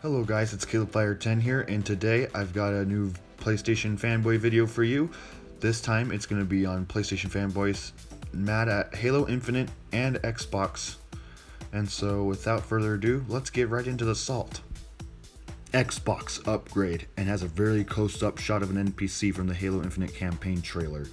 Hello guys, it's CalebFire10 here, and today I've got a new PlayStation Fanboy video for you. This time it's going to be on PlayStation Fanboys mad at Halo Infinite and Xbox. And so without further ado, let's get right into the salt. Xbox upgrade, and has a very close-up shot of an NPC from the Halo Infinite campaign trailer.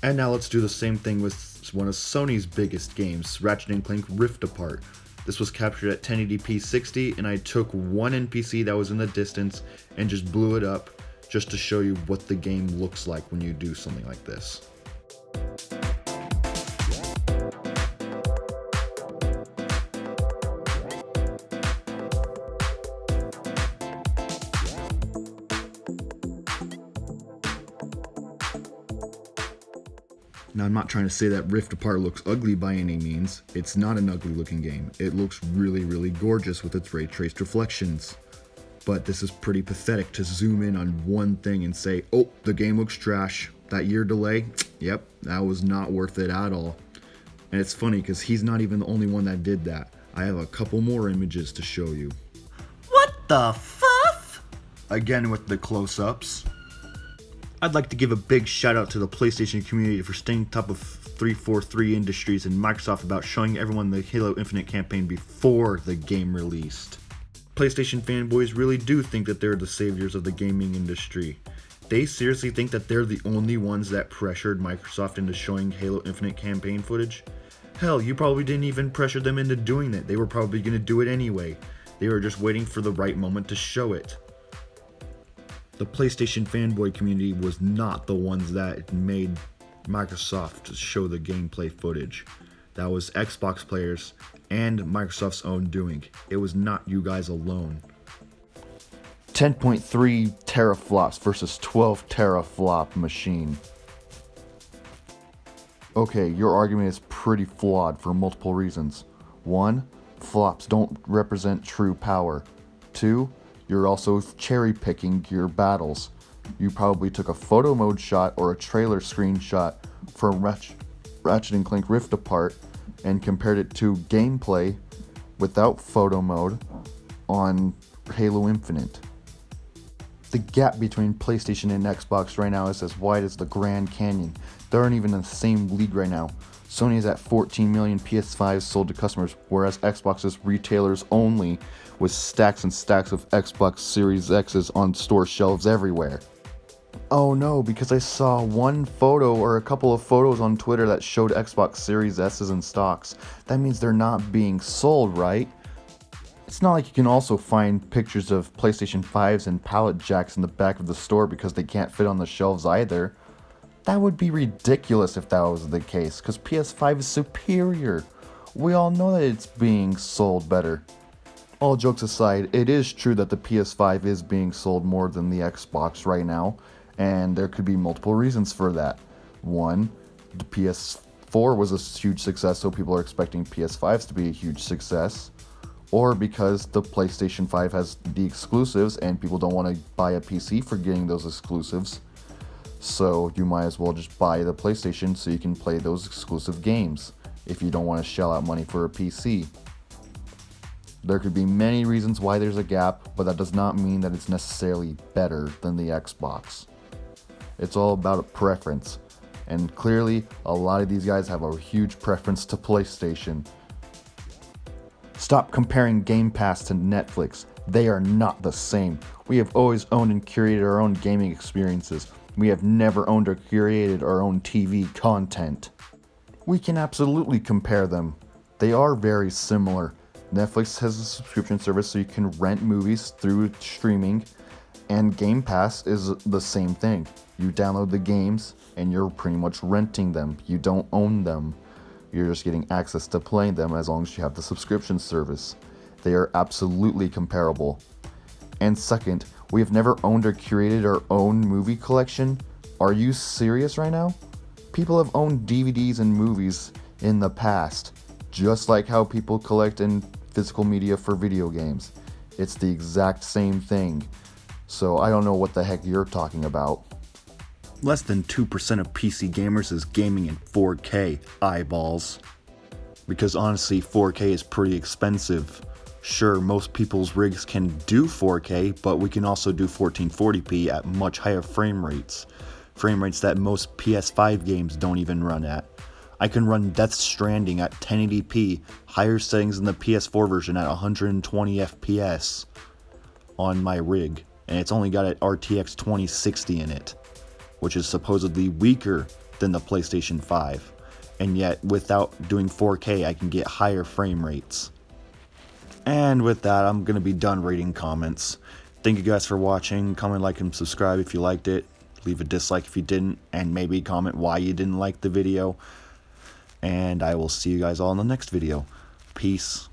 And now let's do the same thing with one of Sony's biggest games, Ratchet & Clank Rift Apart. This was captured at 1080p 60, and I took one NPC that was in the distance and just blew it up just to show you what the game looks like when you do something like this. Now, I'm not trying to say that Rift Apart looks ugly by any means. It's not an ugly looking game. It looks really gorgeous with its ray traced reflections. But this is pretty pathetic to zoom in on one thing and say, oh, the game looks trash. That year delay, yep, that was not worth it at all. And it's funny because he's not even the only one that did that. I have a couple more images to show you. What the fuff? Again with the close-ups. I'd like to give a big shout out to the PlayStation community for staying top of 343 Industries and Microsoft about showing everyone the Halo Infinite campaign before the game released. PlayStation fanboys really do think that they're the saviors of the gaming industry. They seriously think that they're the only ones that pressured Microsoft into showing Halo Infinite campaign footage? Hell, you probably didn't even pressure them into doing it. They were probably going to do it anyway. They were just waiting for the right moment to show it. The PlayStation fanboy community was not the ones that made Microsoft show the gameplay footage. That was Xbox players and Microsoft's own doing. It was not you guys alone. 10.3 teraflops versus 12 teraflop machine. Okay, your argument is pretty flawed for multiple reasons. 1. Flops don't represent true power. 2. You're also cherry picking your battles. You probably took a photo mode shot or a trailer screenshot from Ratchet & Clank Rift Apart and compared it to gameplay without photo mode on Halo Infinite. The gap between PlayStation and Xbox right now is as wide as the Grand Canyon. They aren't even in the same league right now. Sony is at 14 million PS5s sold to customers, whereas Xbox is retailers only, with stacks and stacks of Xbox Series X's on store shelves everywhere. Oh no, because I saw one photo or a couple of photos on Twitter that showed Xbox Series S's in stocks. That means they're not being sold, right? It's not like you can also find pictures of PlayStation 5s and pallet jacks in the back of the store because they can't fit on the shelves either. That would be ridiculous if that was the case, because PS5 is superior. We all know that it's being sold better. All jokes aside, it is true that the PS5 is being sold more than the Xbox right now, and there could be multiple reasons for that. 1, the PS4 was a huge success, so people are expecting PS5s to be a huge success. Or because the PlayStation 5 has the exclusives and people don't want to buy a PC for getting those exclusives. So you might as well just buy the PlayStation so you can play those exclusive games if you don't want to shell out money for a PC. There could be many reasons why there's a gap, but that does not mean that it's necessarily better than the Xbox. It's all about a preference, and clearly a lot of these guys have a huge preference to PlayStation. Stop comparing Game Pass to Netflix. They are not the same. We have always owned and curated our own gaming experiences. We have never owned or curated our own TV content. We can absolutely compare them. They are very similar. Netflix has a subscription service so you can rent movies through streaming, and Game Pass is the same thing. You download the games and you're pretty much renting them. You don't own them. You're just getting access to playing them as long as you have the subscription service. They are absolutely comparable. And second, we have never owned or curated our own movie collection. Are you serious right now? People have owned DVDs and movies in the past, just like how people collect in physical media for video games. It's the exact same thing. So I don't know what the heck you're talking about. Less than 2% of PC gamers is gaming in 4K, eyeballs. Because honestly, 4K is pretty expensive. Sure, most people's rigs can do 4K, but we can also do 1440p at much higher frame rates. Frame rates that most PS5 games don't even run at. I can run Death Stranding at 1080p, higher settings than the PS4 version at 120 FPS on my rig, and it's only got an RTX 2060 in it, which is supposedly weaker than the PlayStation 5. And yet, without doing 4K, I can get higher frame rates. And with that, I'm going to be done reading comments. Thank you guys for watching. Comment, like, and subscribe if you liked it. Leave a dislike if you didn't, and maybe comment why you didn't like the video. And I will see you guys all in the next video. Peace.